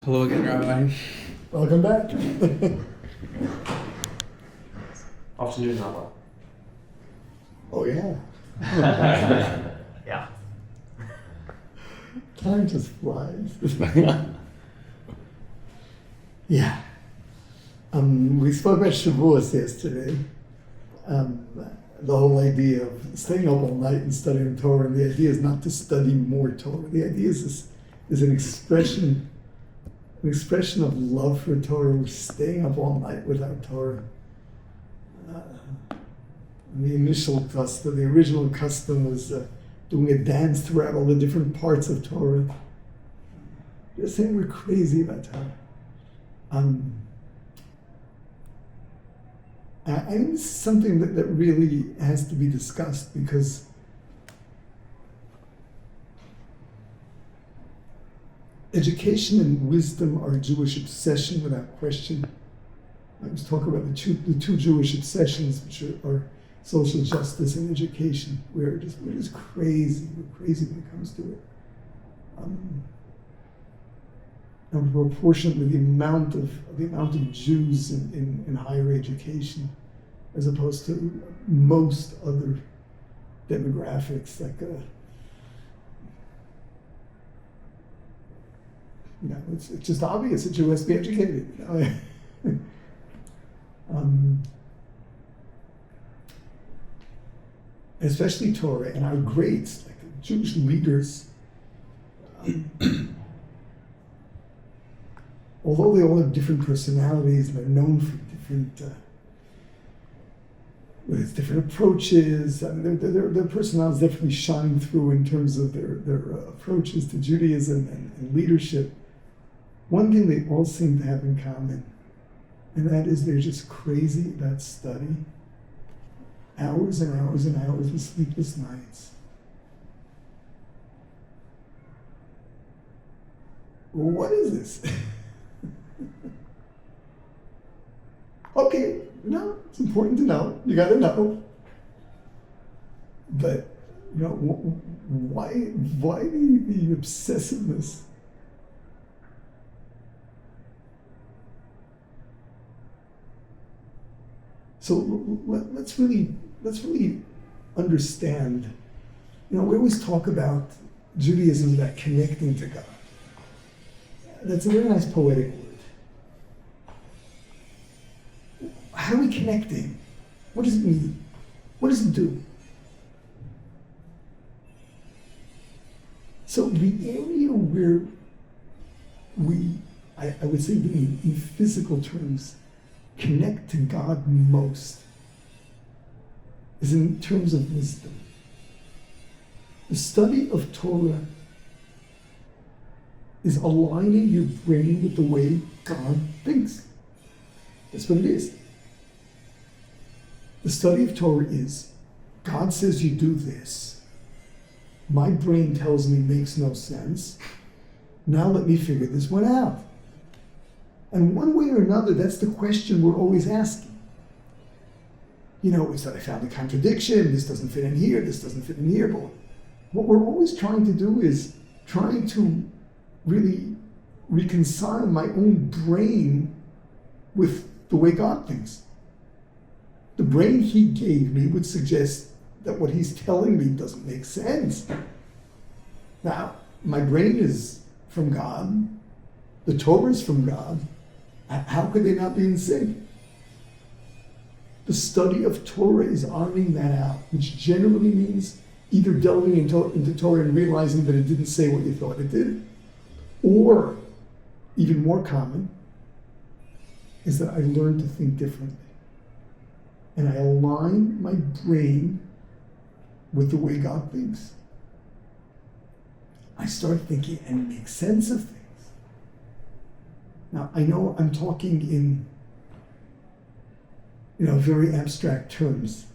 Hello again, Rabbi. Welcome back. Afternoon, Rabbi. Oh yeah. Yeah. Time just flies. Yeah. We spoke about Shavuos yesterday. The whole idea of staying up all night and studying Torah. And the idea is not to study more Torah. The idea is an expression of love for Torah. We're staying up all night without Torah. The original custom was doing a dance throughout all the different parts of Torah. They're saying we're crazy about Torah. I think this is something that really has to be discussed, because education and wisdom are a Jewish obsession without question. I was talking about the two Jewish obsessions, which are social justice and education. We're just crazy. We're crazy when it comes to it. And proportionately, the amount of Jews in higher education, as opposed to most other demographics, like it's just obvious that Jew has to be educated. Especially Torah and our greats, like Jewish leaders. Although they all have different personalities and they're known for different approaches, I mean, their personalities definitely shine through in terms of their approaches to Judaism and leadership. One thing they all seem to have in common, and that is they're just crazy about study. Hours and hours and hours of sleepless nights. Well, what is this? Okay, no, it's important to know. You got to know. But why the obsessiveness? So let's really understand. We always talk about Judaism, about connecting to God. That's a very nice poetic word. How are we connecting? What does it mean? What does it do? So the area where I would say in physical terms, connect to God most is in terms of wisdom. The study of Torah is aligning your brain with the way God thinks. That's what it is. The study of Torah is, God says you do this. My brain tells me makes no sense. Now let me figure this one out. And one way or another, that's the question we're always asking. It's that I found a contradiction, this doesn't fit in here, this doesn't fit in here. But what we're always trying to do is trying to really reconcile my own brain with the way God thinks. The brain he gave me would suggest that what he's telling me doesn't make sense. Now, my brain is from God, the Torah is from God. How could they not be in sync? The study of Torah is ironing that out, which generally means either delving into Torah and realizing that it didn't say what you thought it did, or, even more common, is that I learned to think differently. And I align my brain with the way God thinks. I start thinking and make sense of things. Now, I know I'm talking in very abstract terms.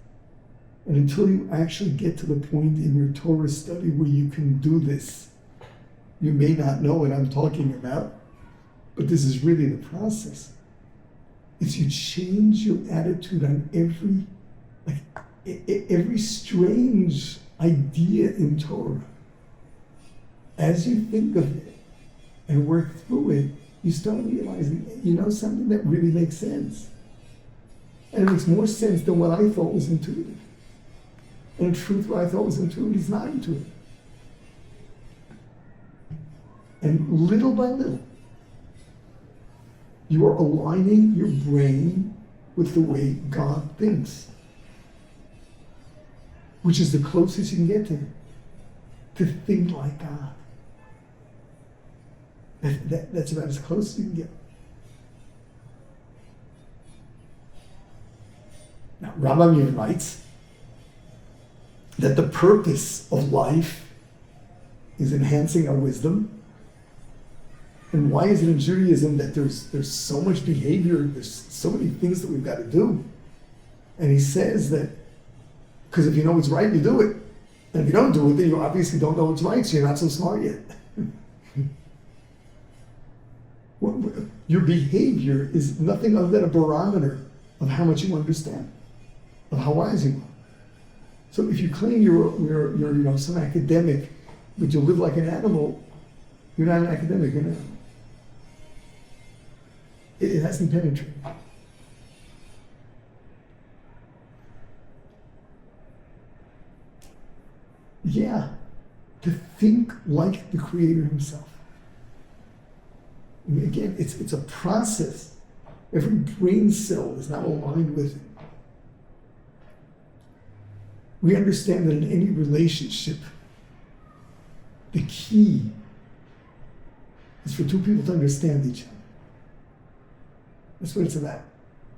And until you actually get to the point in your Torah study where you can do this, you may not know what I'm talking about, but this is really the process. Is you change your attitude on every strange idea in Torah. As you think of it and work through it, you start realizing, something that really makes sense. And it makes more sense than what I thought was intuitive. And in truth, what I thought was intuitive is not intuitive. And little by little, you are aligning your brain with the way God thinks, which is the closest you can get to Him, to think like God. That's about as close as you can get. Now, Rambam writes that the purpose of life is enhancing our wisdom. And why is it in Judaism that there's so much behavior, there's so many things that we've got to do? And he says that because if you know what's right, you do it. And if you don't do it, then you obviously don't know what's right, so you're not so smart yet. Your behavior is nothing other than a barometer of how much you understand, of how wise you are. So if you claim you're some academic, but you live like an animal, you're not an academic, you're an animal. It hasn't penetrated. Yeah, to think like the Creator Himself. I mean, again, it's a process. Every brain cell is now aligned with it. We understand that in any relationship, the key is for two people to understand each other. That's what it's about.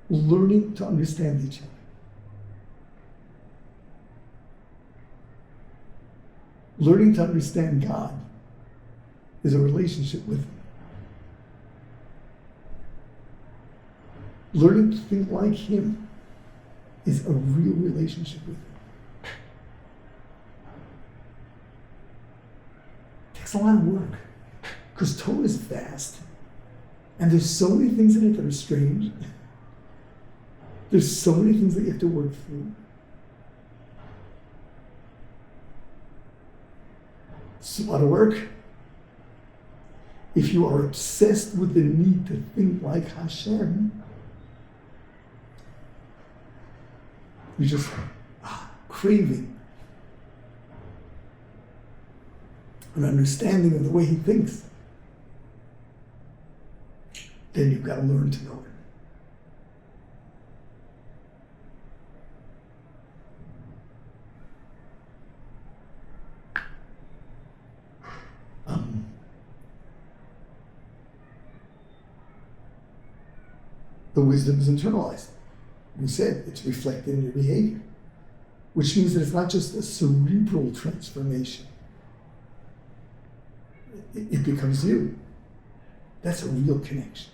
Learning to understand each other. Learning to understand God is a relationship with Him. Learning to think like Him is a real relationship with Him. It takes a lot of work because Torah is vast and there's so many things in it that are strange. There's so many things that you have to work through. It's a lot of work. If you are obsessed with the need to think like Hashem, you're just craving an understanding of the way He thinks. Then you've got to learn to know Him. The wisdom is internalized. We said it's reflected in your behavior, which means that it's not just a cerebral transformation. It becomes you. That's a real connection.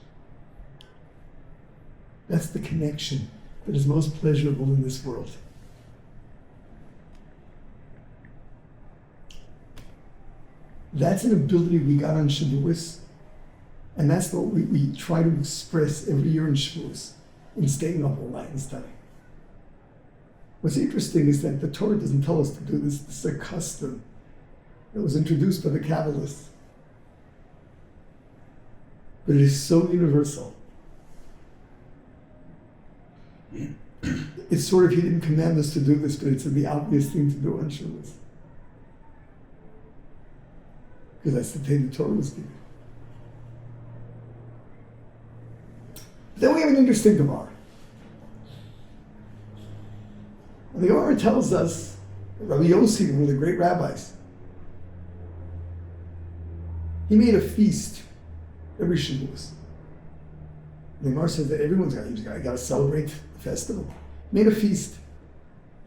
That's the connection that is most pleasurable in this world. That's an ability we got on Shavuos, and that's what we try to express every year in Shavuos, in staying up all night and studying. What's interesting is that the Torah doesn't tell us to do this. This is a custom that was introduced by the Kabbalists. But it is so universal. It's sort of, He didn't command us to do this, but it's the obvious thing to do on Shavuos. Because that's the day the Torah was given. Then we have an interesting Gemara. And the Gemara tells us that Rabbi Yossi, one of the great rabbis, he made a feast every Shavuos. The Gemara says that everyone's got to celebrate the festival. He made a feast.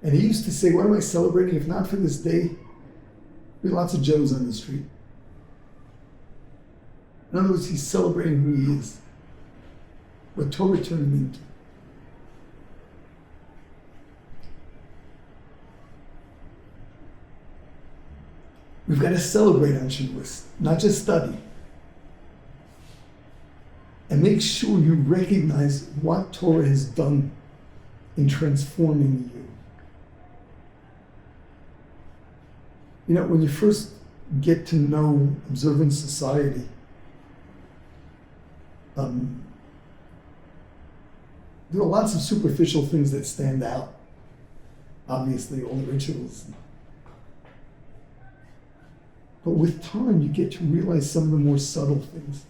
And he used to say, what am I celebrating? If not for this day, there'll be lots of Joes on the street. In other words, he's celebrating who he is, what Torah turned him into. We've got to celebrate on Shavuos, not just study. And make sure you recognize what Torah has done in transforming you. You know, when you first get to know observant society, There are lots of superficial things that stand out. Obviously, all the rituals. But with time, you get to realize some of the more subtle things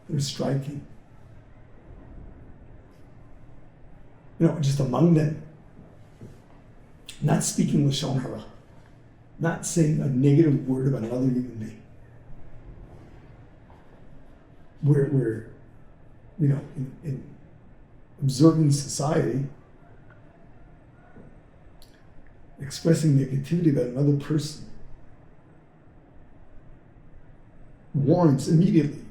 that are striking. Just among them, not speaking Lashon Hara, not saying a negative word about another human being. We're in observing society, expressing negativity about another person warrants immediately.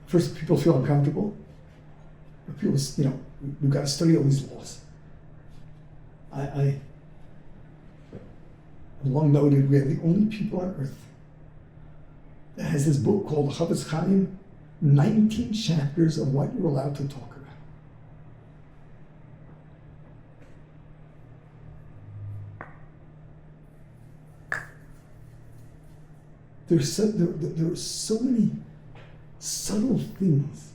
First, people feel uncomfortable. People, we've got to study all these laws. I long noted we are the only people on earth that has this book called Chavetz Chaim, 19 chapters of what you're allowed to talk about. There are so many subtle things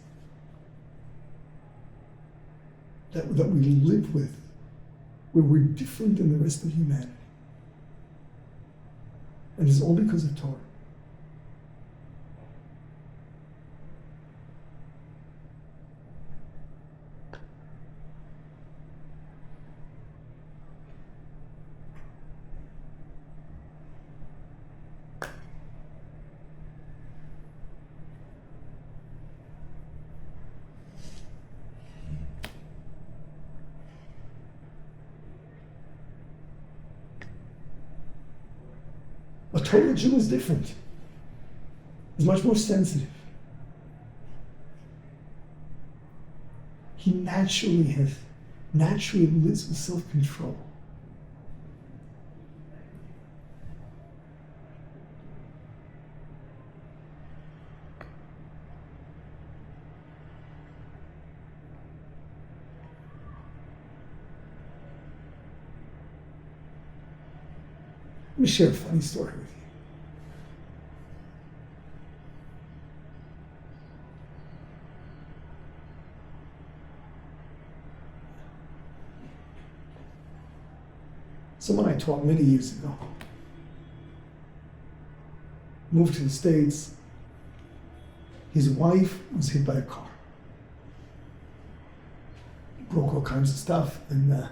that we live with, where we're different than the rest of humanity. And it's all because of Torah. A Torah Jew is different. He's much more sensitive. He naturally lives with self-control. Let me share a funny story with you. Someone I taught many years ago moved to the States. His wife was hit by a car. Broke all kinds of stuff and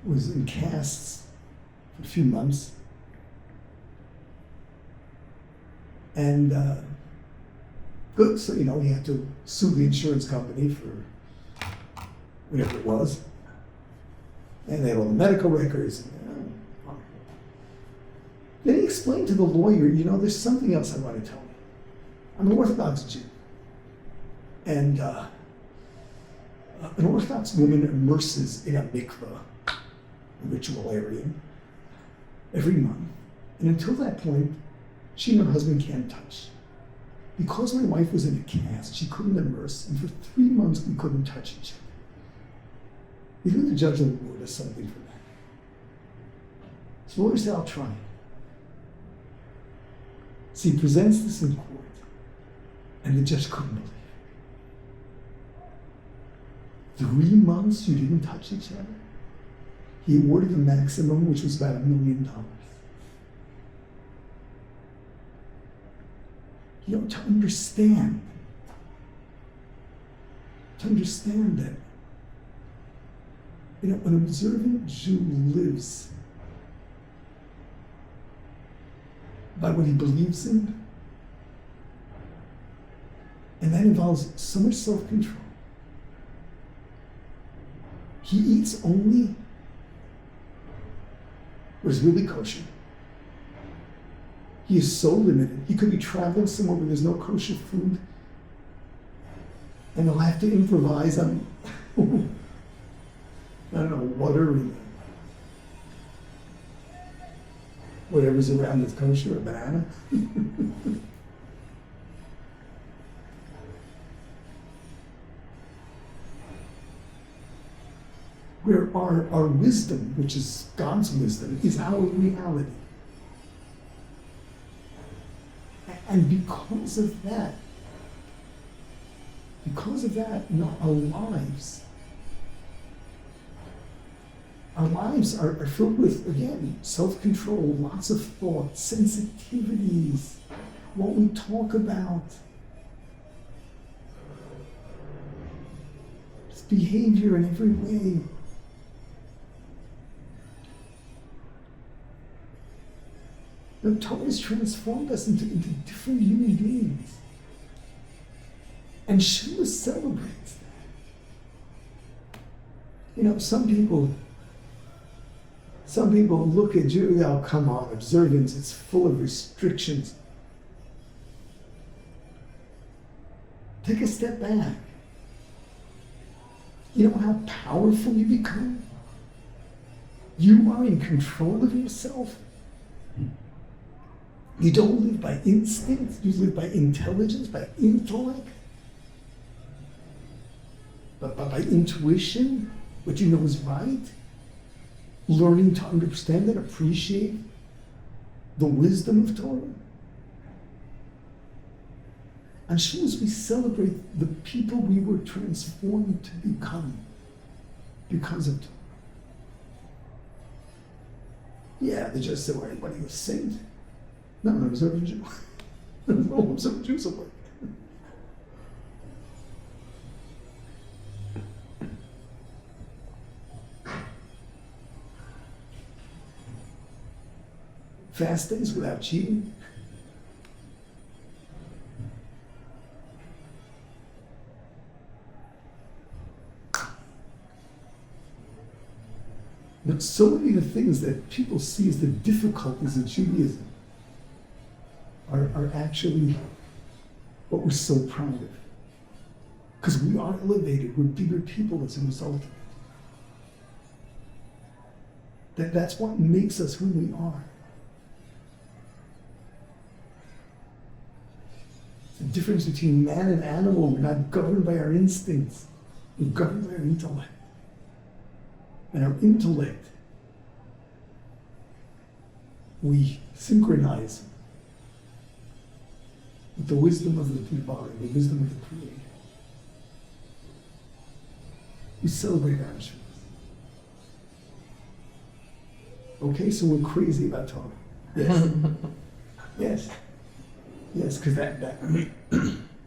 was in casts for a few months. And good, so he had to sue the insurance company for whatever it was. And they had all the medical records. Then he explained to the lawyer, there's something else I want to tell you. I'm an Orthodox Jew. And an Orthodox woman immerses in a mikveh, a ritual area, every month. And until that point, she and her husband can't touch. Because my wife was in a cast, she couldn't immerse, and for 3 months we couldn't touch each other. You think the judge of the Lord does something for that? So the lawyer said, I'll try. So he presents this in court, and the judge couldn't believe it. 3 months you didn't touch each other? He awarded the maximum, which was about $1 million. To understand that, an observant Jew lives by what he believes in, and that involves so much self-control. He eats only what is really kosher. He is so limited. He could be traveling somewhere where there's no kosher food, and he'll have to improvise on, water and whatever's around that's kosher, a banana. Where our wisdom, which is God's wisdom, is our reality. And because of that, our lives are filled with, again, self-control, lots of thought, sensitivities, what we talk about, it's behavior in every way. The Torah has transformed us into different human beings. And Shavuos celebrates that. Some people look at Jew, oh, come on, observance, it's full of restrictions. Take a step back. You know how powerful you become? You are in control of yourself. You don't live by instinct, you live by intelligence, by intellect, but by intuition, what you know is right. Learning to understand and appreciate the wisdom of Torah. On Shavuos, we celebrate the people we were transformed to become because of Torah. Yeah, they just said, well, everybody was a saint. No, I was a Jew. No, I'm some Jew somewhere. Fast days without cheating. But so many of the things that people see as the difficulties of Judaism are actually what we're so proud of. Because we are elevated, we're bigger people as a result of it. That's what makes us who we are. The difference between man and animal, we're not governed by our instincts, we're governed by our intellect. And our intellect, we synchronize with the wisdom of the divine, the wisdom of the Creator. We celebrate our Shavuos. Okay, so we're crazy about Torah. Yes. Yes. Yes, because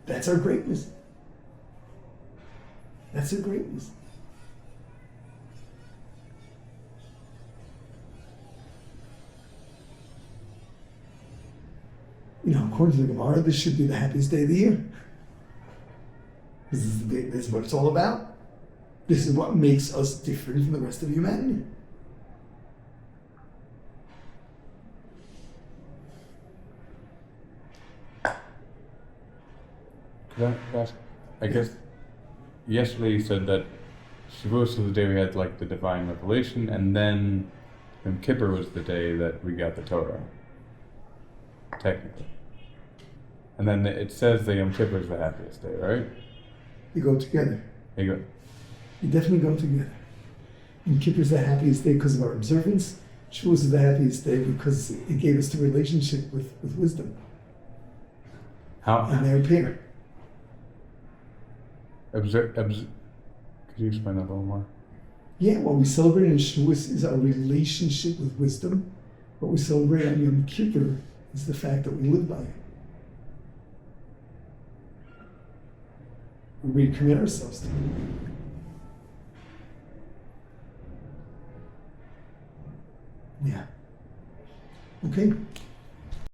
that's our greatness. That's our greatness. According to the Gemara, this should be the happiest day of the year. This is what it's all about. This is what makes us different from the rest of humanity. I guess yesterday you said that Shavuos was the day we had the divine revelation, and then Yom Kippur was the day that we got the Torah, technically. And then it says that Yom Kippur is the happiest day, right? You go together. You definitely go together. Yom Kippur is the happiest day because of our observance. Shavuos is the happiest day because it gave us the relationship with wisdom. How? And their parent. Could you explain that a little more? Yeah, what we celebrate in Shavuos is our relationship with wisdom. What we celebrate on Yom Kippur is the fact that we live by it. We commit ourselves to it. Yeah. Okay.